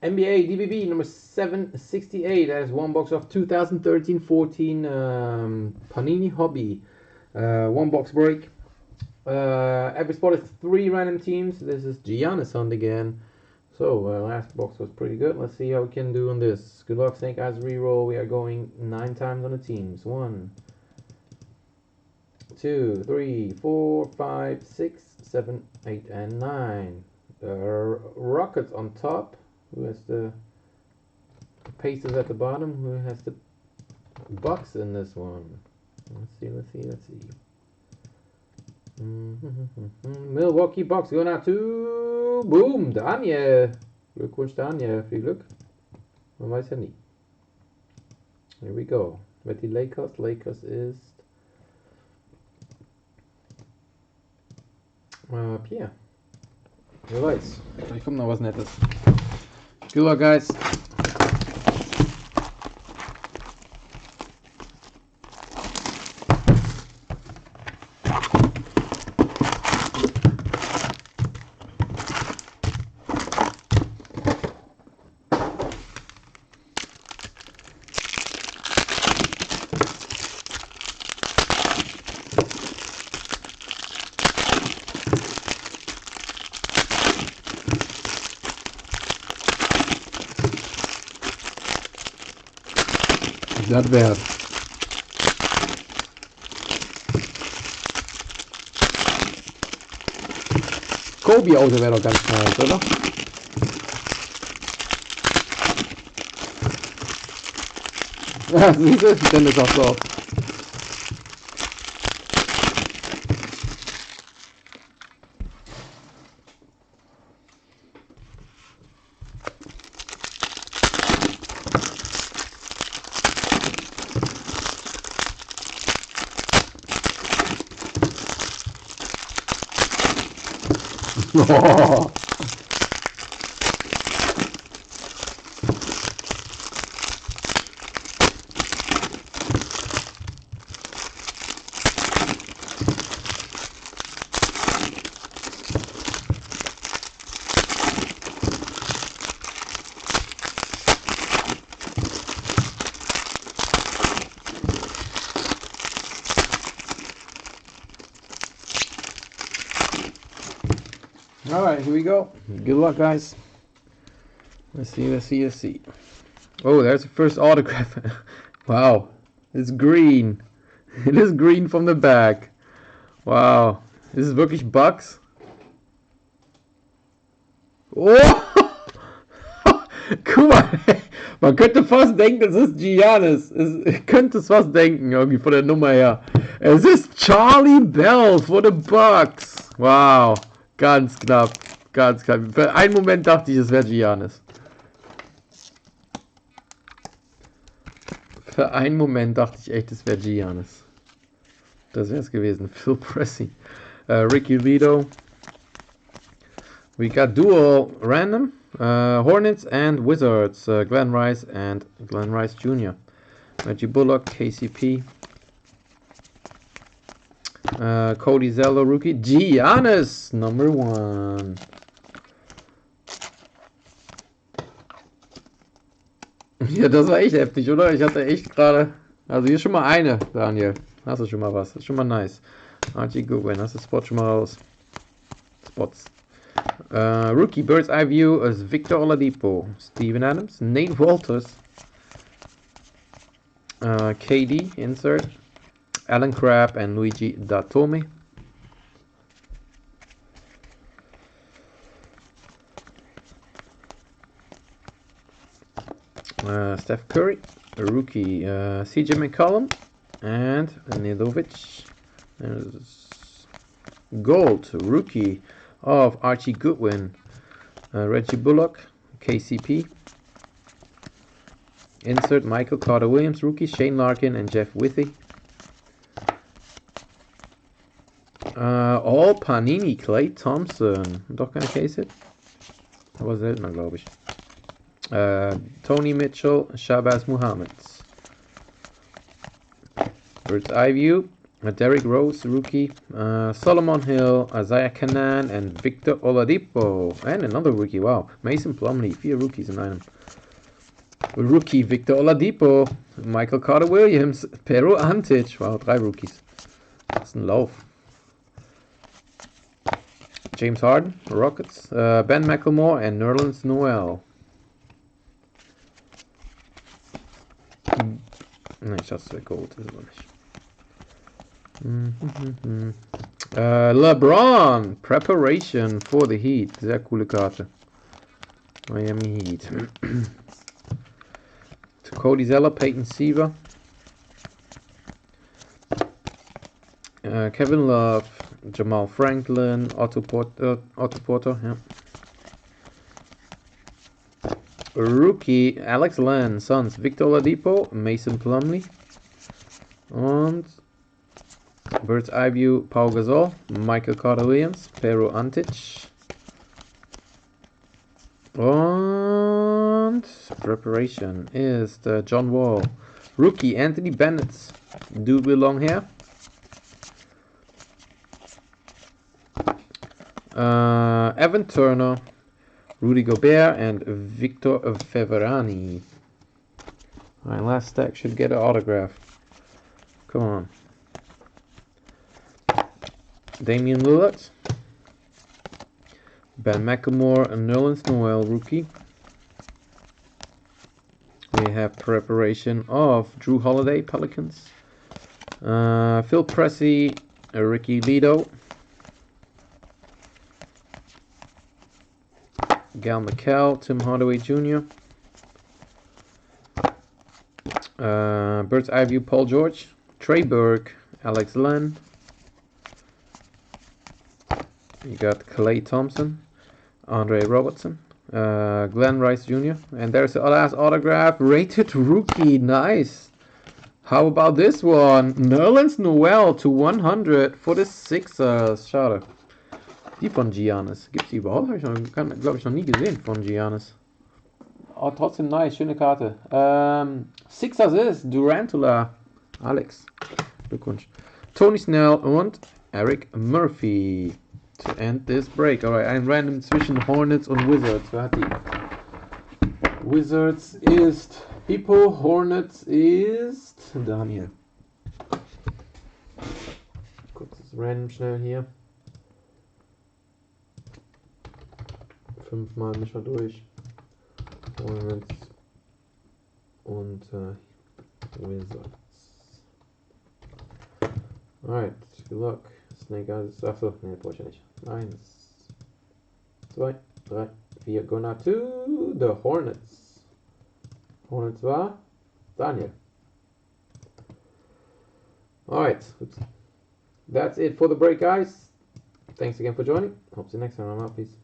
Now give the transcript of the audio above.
NBA DBB number 768. That is one box of 2013-14 Panini Hobby. One box break. Every spot is 3 random teams. This is Giannis Hunt again. So last box was pretty good. Let's see how we can do on this. Good luck, Snake Eyes reroll. We are going 9 times on the teams. 1, 2, 3, 4, 5, 6, 7, 8, and 9. Rockets on top. Who has the Pacers at the bottom? Who has the Bucks in this one? Let's see. Milwaukee Bucks going out to Boom, Daniel. Glückwunsch, Daniel. Viel Glück. Man weiß ja nie. Here we go. Wer die Lakers? Lakers ist Pierre. Wer weiß. Vielleicht kommt noch was Nettes. Good luck, guys. Das wär's. Kobe-Auto wäre doch ganz nice, oder? Ja, siehst du? Dann ist auch so. Oh. Alright, here we go. Good luck, guys. Let's see. Oh, there's the first autograph. Wow, it's green. It is green from the back. Wow, this is wirklich Bucks. Oh! Guck mal, man könnte fast denken, es ist Giannis. Könnte es fast denken, irgendwie von der Nummer her. Es ist Charlie Bell für die Bucks. Wow. Ganz knapp. Für einen Moment dachte ich, es wäre Giannis. Für einen Moment dachte ich echt, es wäre Giannis. Das wäre es gewesen. Phil Pressey. Ricky Vito. We got dual random. Hornets and Wizards. Glenn Rice and Glenn Rice Jr. Reggie Bullock, KCP. Cody Zello rookie. Giannis, number 1. Ja, das war echt heftig, oder? Ich hatte echt gerade... Also hier schon mal eine, Daniel. Hast du schon mal was. Das ist schon mal nice. Archie Goodwin, hast du Spot schon mal raus. Spots. Rookie Bird's Eye View ist Victor Oladipo. Steven Adams. Nate Walters. KD, insert. Alan Crabb and Luigi Datome. Steph Curry, a rookie, CJ McCollum, and Nidovic. There's gold, rookie of Archie Goodwin, Reggie Bullock, KCP. Insert Michael Carter Williams, rookie, Shane Larkin and Jeff Withy. All Panini, Clay Thompson. Doch keine Case-Hit. Aber seltener, glaube ich. Tony Mitchell, Shabazz Muhammad. Bird's Eye View, Derrick Rose, rookie. Solomon Hill, Isaiah Canaan, and Victor Oladipo. And another rookie, wow. Mason Plumlee, 4 rookies in einem. Rookie Victor Oladipo, Michael Carter Williams, Pero Antic, wow, 3 Rookies. Das ist ein Lauf. James Harden, Rockets, Ben McLemore and Nerlens Noel. Ne, ich dachte, es wäre Gold, ist aber nicht. LeBron, Preparation for the Heat, sehr coole Karte. Miami Heat. Cody Zeller, Peyton Siva, Kevin Love, Jamal Franklin, Otto Porter, ja. Rookie Alex Len, Suns, Victor Oladipo, Mason Plumlee und Bird's Eye View, Pau Gasol, Michael Carter Williams, Pero Antic und Preparation ist John Wall. Rookie Anthony Bennett, dude with long hair. Evan Turner, Rudy Gobert, and Victor Feverani. Alright, last stack should get an autograph. Come on. Damian Lillard, Ben McLemore, and Nerlens Noel, rookie. We have preparation of Drew Holiday, Pelicans. Phil Pressey, Ricky Lido, Gal McKell, Tim Hardaway Jr., Bird's Eye View, Paul George, Trey Burke, Alex Len. You got Klay Thompson, Andre Robertson, Glenn Rice Jr., and there's the last autograph, rated rookie, nice. How about this one? Nerlens Noel to 100 for the Sixers. Schade. Die von Giannis. Gibt es die überhaupt? Habe ich glaube ich, noch nie gesehen von Giannis. Oh, trotzdem nice. Schöne Karte. Sixers ist Durantula. Alex. Glückwunsch. Tony Snell und Eric Murphy. To end this break. Alright, ein Random zwischen Hornets und Wizards. Wer hat die? Wizards ist Hippo, Hornets ist Daniel. Kurzes Random schnell hier. 5-mal mischen wir durch. Hornets und Wizards. Alright, good luck. Snake Eyes. Achso, ne, brauche ich ja nicht. 1, 2, 3, 4. Go now to the Hornets. Hornets war Daniel. Alright. That's it for the break, guys. Thanks again for joining. Hope to see you next time. I'm out. Peace.